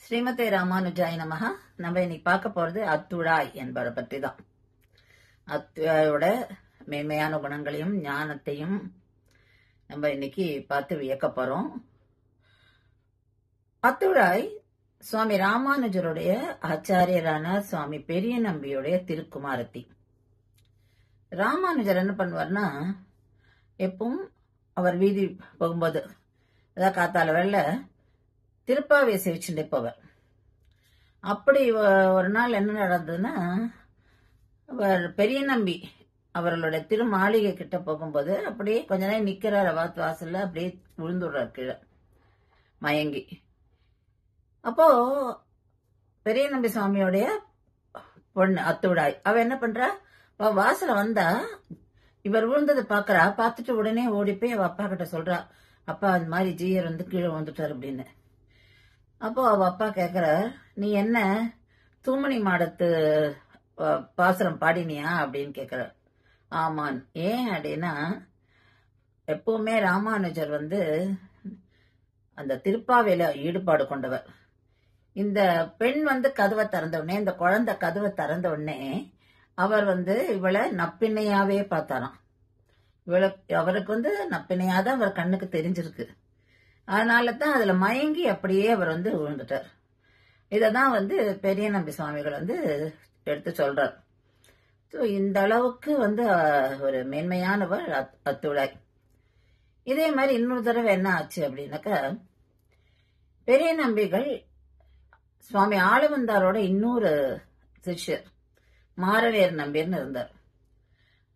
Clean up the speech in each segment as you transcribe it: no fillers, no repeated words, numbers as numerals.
ஸ்ரீமதே ராமானுஜாய நமஹ. நம்ம இன்னைக்கு பார்க்க போறது அத்துழாய் என்பதை பற்றி தான். அத்துழாயோட மேன்மையான குணங்களையும் ஞானத்தையும் நம்ம இன்னைக்கு பார்த்து வியக்க போறோம். அத்துழாய் சுவாமி ராமானுஜருடைய ஆச்சாரியரான சுவாமி பெரிய நம்பியுடைய திருக்குமாரத்தி. ராமானுஜர் என்ன பண்ணுவார்னா, எப்பவும் அவர் வீதி போகும்போது, அதாவது காத்தால வேலை திருப்பாவையை சேவிச்சுட்டே போவார். அப்படி ஒரு நாள் என்ன நடந்ததுன்னா, அவர் பெரிய நம்பி அவர்களுடைய திருமாளிகை கிட்ட போகும்போது அப்படியே கொஞ்ச நேரம் நிக்கிறார். வாசல்ல அப்படியே விழுந்துடுறார் கீழே மயங்கி. அப்போ பெரிய நம்பி சுவாமியோடைய பொண்ணு அத்துடாய் அவ என்ன பண்றா, வாசல வந்தா இவர் விழுந்ததை பாக்குறா. பார்த்துட்டு உடனே ஓடி போய் அவ அப்பா கிட்ட சொல்றா, அப்பா அந்த மாதிரி ஜீயர் வந்து கீழே வந்துட்டார் அப்படின்னு. அப்போ அவ அப்பா கேக்குற, நீ என்ன தூமணி மாடத்து பாசுரம் பாடினியா அப்படின்னு கேக்குற. ஆமான். ஏன் அப்படின்னா, எப்பவுமே ராமானுஜர் வந்து அந்த திருப்பாவையில ஈடுபாடு கொண்டவர். இந்த பெண் வந்து கதவை திறந்த உடனே, இந்த குழந்தை கதவை திறந்த உடனே அவர் வந்து இவளை நப்பிண்ணையாவே பார்த்தாராம். அவருக்கு வந்து நப்பிண்ணையாதான் அவர் கண்ணுக்கு தெரிஞ்சிருக்கு. அதனாலதான் அதுல மயங்கி அப்படியே அவர் வந்து விழுந்துட்டார். இததான் வந்து பெரிய நம்பி சுவாமிகள் வந்து எடுத்து சொல்றார். இந்த அளவுக்கு வந்து ஒரு மேன்மையானவர் அத்துழாய். இதே மாதிரி இன்னொரு தடவை என்ன ஆச்சு அப்படின்னாக்கா, பெரிய நம்பிகள் சுவாமி ஆளவந்தாரோட இன்னொரு சிஷ்யர் மாரவேர் நம்பின்னு இருந்தார்.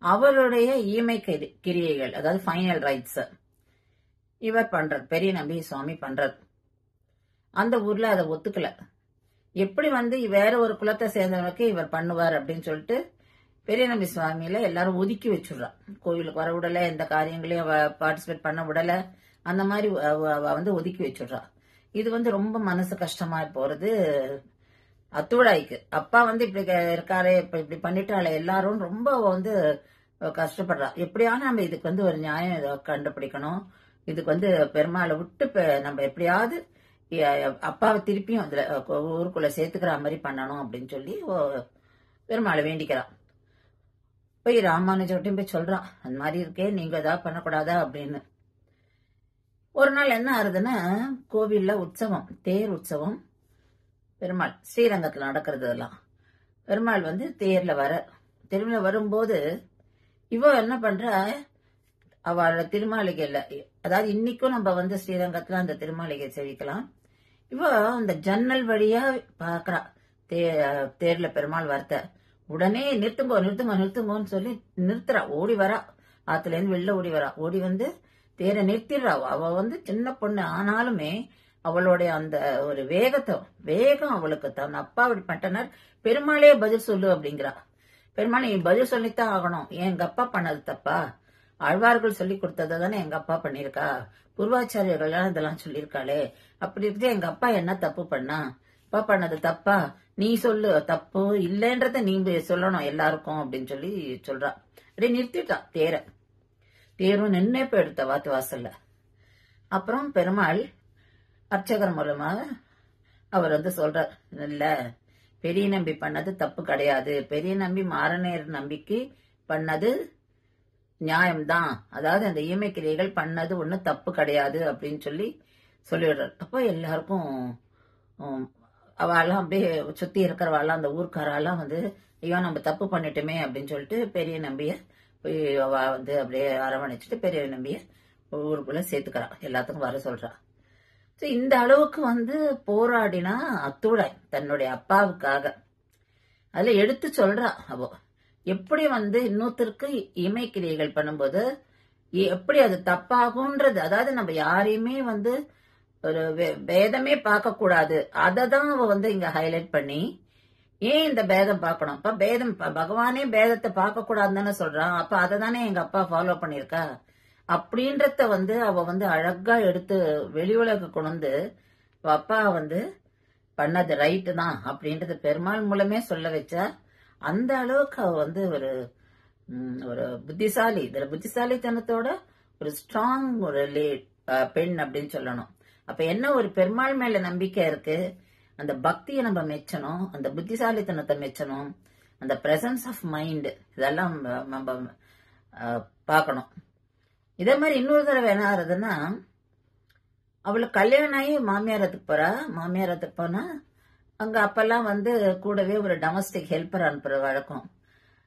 அவருடைய ஈமை கிரியைகள், அதாவது ஃபைனல் ரைட்ஸ் இவர் பண்றார், பெரிய நம்பி சுவாமி பண்றார். அந்த ஊர்ல அதை ஒத்துக்கல. எப்படி வந்து வேற ஒரு குலத்தை சேர்ந்தவனுக்கு இவர் பண்ணுவார் அப்படின்னு சொல்லிட்டு பெரிய நம்பி சுவாமியில எல்லாரும் ஒதுக்கி வச்சுடுறா. கோவிலுக்கு வர விடல, எந்த காரியங்களையும் அவ பார்ட்டிசிபேட் பண்ண விடல, அந்த மாதிரி வந்து ஒதுக்கி வச்சுடுறா. இது வந்து ரொம்ப மனசு கஷ்டமா போறது அத்துழாய்க்கு. அப்பா வந்து இப்படி இருக்காரு, இப்படி பண்ணிட்டால எல்லாரும் ரொம்ப வந்து கஷ்டப்படுறா. எப்படியான நம்ம இதுக்கு வந்து ஒரு நியாயம் கண்டுபிடிக்கணும். இதுக்கு வந்து பெருமாளை விட்டு நம்ம எப்படியாவது அப்பாவை திருப்பியும் அதுல ஊருக்குள்ள சேர்த்துக்கிற மாதிரி பண்ணணும் அப்படின்னு சொல்லி பெருமாளை வேண்டிக்கிறான். போய் ராமானுஜர்கிட்டையும் போய் சொல்றான், அந்த மாதிரி இருக்கே, நீங்க ஏதாவது பண்ணக்கூடாதா அப்படின்னு. ஒரு நாள் என்ன ஆகுதுன்னா, கோவில்ல உற்சவம், தேர் உற்சவம். பெருமாள் ஸ்ரீரங்கத்துல நடக்கிறது எல்லாம். பெருமாள் வந்து தெருவுல வரும்போது இவ என்ன பண்ற, அவளோட திருமாளிகையில, அதாவது இன்னைக்கும் நம்ம வந்து ஸ்ரீரங்கத்துல அந்த திருமாளிகை செவிக்கலாம். இவ அந்த ஜன்னல் வழியா பாக்குறா தேர்ல பெருமாள் வரத்த. உடனே நிறுத்துங்கோன்னு சொல்லி நிறுத்துறா. ஓடி வரா, ஆத்துல இருந்து வெளில ஓடி வரா. ஓடி வந்து தேரை நிறுத்திடுறா. அவ வந்து சின்ன பொண்ணு, ஆனாலுமே அவளுடைய அந்த ஒரு வேகம் அவளுக்கு தன் அப்பா அப்படி பட்டனர், பெருமாளே பதில் சொல்லு அப்படிங்கிறா. பெருமாள் நீ பதில் சொல்லித்தான் ஆகணும், எங்க அப்பா பண்ணது தப்பா? ஆழ்வார்கள் சொல்லி கொடுத்ததை தானே எங்க அப்பா பண்ணிருக்கா, பூர்வாச்சாரியர்கள் இதெல்லாம் சொல்லியிருக்காளே, அப்படி இருந்து எங்க அப்பா என்ன தப்பு பண்ணா, அப்பா பண்ணது தப்பா, நீ சொல்லு, தப்பு இல்லைன்றத நீ சொல்லணும் எல்லாருக்கும் அப்படின்னு சொல்லி சொல்றா. அப்படியே நிறுத்திட்டா தேரும் நின்னே போயிடுத்த வாசல்ல. அப்புறம் பெருமாள் அர்ச்சகர் மூலமாக அவர் வந்து சொல்றார், இல்ல பெரிய நம்பி பண்ணது தப்பு கிடையாது, பெரிய நம்பி மாரநேர் நம்பிக்கை பண்ணது நியாயம்தான், அதாவது அந்த ஈமைக்கிரியைகள் பண்ணது ஒண்ணு தப்பு கிடையாது அப்படின்னு சொல்லி சொல்லிடுறார். அப்போ எல்லாருக்கும் அவெல்லாம் அப்படியே சுத்தி இருக்கிறவாள்லாம், அந்த ஊர்க்காரெல்லாம் வந்து ஐயோ நம்ம தப்பு பண்ணிட்டோமே அப்படின்னு சொல்லிட்டு பெரிய நம்பிய போய் அவ வந்து அப்படியே அரவணைச்சிட்டு பெரிய நம்பிய ஊருக்குள்ள சேர்த்துக்கிறா, எல்லாத்துக்கும் வர சொல்றா. இந்த அளவுக்கு வந்து போராடினா அத்துழாய் தன்னுடைய அப்பாவுக்காக. அதுல எடுத்து சொல்றா அவ எப்படி வந்து இன்னொருத்தருக்கு இமைக்கிரியைகள் பண்ணும்போது எப்படி அது தப்பாகும்ன்றது. அதாவது நம்ம யாரையுமே வந்து ஒரு பேதமே பார்க்க கூடாது, அததான் அவ வந்து இங்க ஹைலைட் பண்ணி, ஏன் இந்த பேதம் பார்க்கணும், அப்ப பேதம் பகவானே பேதத்தை பார்க்க கூடாதுன்னு தானே சொல்றான், அப்ப அதை தானே எங்க அப்பா ஃபாலோ பண்ணிருக்கா அப்படின்றத வந்து அவ வந்து அழகா எடுத்து வெளி உலக கொண்டு அப்பா வந்து பண்ணது ரைட்டு தான் அப்படின்றது பெருமாள் மூலமே சொல்ல வச்சா. அந்த அளவுக்கு அவ வந்து ஒரு புத்திசாலி, இதுல புத்திசாலித்தனத்தோட ஒரு ஸ்ட்ராங் ஒரு பெண் அப்படின்னு சொல்லணும். அப்ப என்ன ஒரு பெருமாள் மேல நம்பிக்கை இருக்கு, அந்த பக்தியை நம்ம மெச்சணும், அந்த புத்திசாலித்தனத்தை மெச்சணும், அந்த பிரசன்ஸ் ஆஃப் மைண்ட் இதெல்லாம் நம்ம பார்க்கணும். இதே மாதிரி இன்னொரு தடவை என்ன ஆகுதுன்னா, அவளுக்கு கல்யாணம் ஆகி மாமியாரத்துக்கு போனா அங்க அப்பெல்லாம் கூடவே ஒரு டொமஸ்டிக் ஹெல்ப்பர் அனுப்புற வழக்கம்.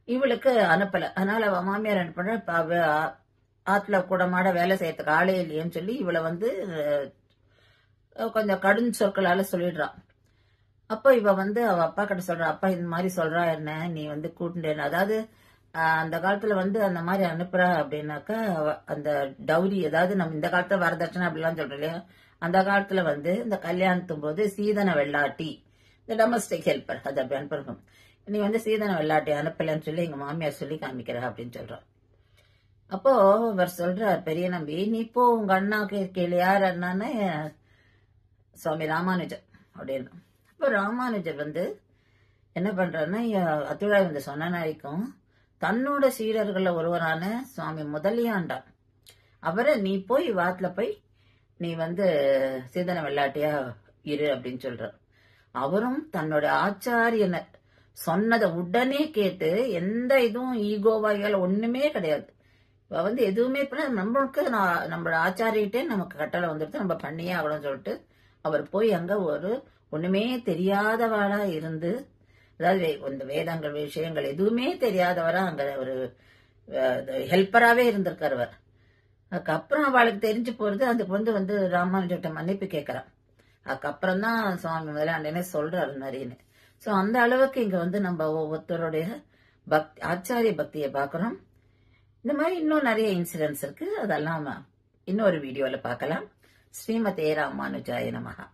இவளுக்கு அனுப்பல. அதனால அவ மாமியார் அனுப்புற ஆத்துல கூடமாட வேலை செய்யறதுக்கு ஆளே இல்லையேன்னு சொல்லி இவளை கொஞ்சம் கடும் சொற்களால சொல்லிடுறான். அப்போ இவ அவ அப்பா கிட்ட சொல்றா, அப்பா இந்த மாதிரி சொல்றா, என்ன நீ கூட்டுண்டேன்னு. அதாவது அந்த காலத்துல அந்த மாதிரி அனுப்புறா அப்படின்னாக்கா அந்த டவுரி, அதாவது நம்ம இந்த காலத்துல வரதட்சணை அப்படிலாம் சொல்றோம் இல்லையா, அந்த காலத்துல இந்த கல்யாணத்தும் போது சீதன வெள்ளாட்டி, இந்த டொமஸ்டிக் ஹெல்ப்பர் அது அப்படி அனுப்பணும். நீ சீதன வெள்ளாட்டி அனுப்பலன்னு சொல்லி எங்க மாமியார் சொல்லி காமிக்கிறா அப்படின்னு சொல்றான். அப்போ இவர் சொல்றார், பெரிய நம்பி, நீ இப்போ உங்க அண்ணாக்கு கேளு, யார் அண்ணான்னு சுவாமி ராமானுஜர் அப்படின்னு. அப்போ ராமானுஜர் என்ன பண்றாருன்னா, அத்துழாய் சொன்ன நாளைக்கும் தன்னோட சீடர்கள ஒருவரான சுவாமி முதலியாண்டான் அவரை நீ போய் வாத்துல போய் நீ சீதன வெள்ளாட்டியா இரு அப்படின்னு சொல்ற. அவரும் தன்னோட ஆச்சாரியனை சொன்னதை உடனே கேட்டு எந்த இதுவும் ஈகோவாயால ஒண்ணுமே கிடையாது. இவ எதுவுமே நம்மளுக்கு நம்மளோட ஆச்சாரியிட்டே நமக்கு கட்டளை வந்துடுது, நம்ம பண்ணியே ஆகணும்னு சொல்லிட்டு அவர் போய் அங்க ஒண்ணுமே தெரியாதவளா இருந்து, அதாவது இந்த வேதங்கள் விஷயங்கள் எதுவுமே தெரியாதவரா அங்க ஒரு ஹெல்ப்பராவே இருந்திருக்காரு அவர். அதுக்கப்புறம் அவளுக்கு தெரிஞ்சு போறது, அதுக்கு ராமானுஜர்கிட்ட மன்னிப்பு கேட்கறான். அதுக்கப்புறம் தான் சுவாமி முதலாண்டனே சொல்றாரு நிறையன்னு. சோ அந்த அளவுக்கு இங்க நம்ம ஒவ்வொருத்தருடைய ஆச்சாரிய பக்தியை பாக்குறோம். இந்த மாதிரி இன்னும் நிறைய இன்சிடென்ட்ஸ் இருக்கு, அதெல்லாம் இன்னொரு வீடியோல பார்க்கலாம். ஸ்ரீமதே ராமானுஜாய நமஹா.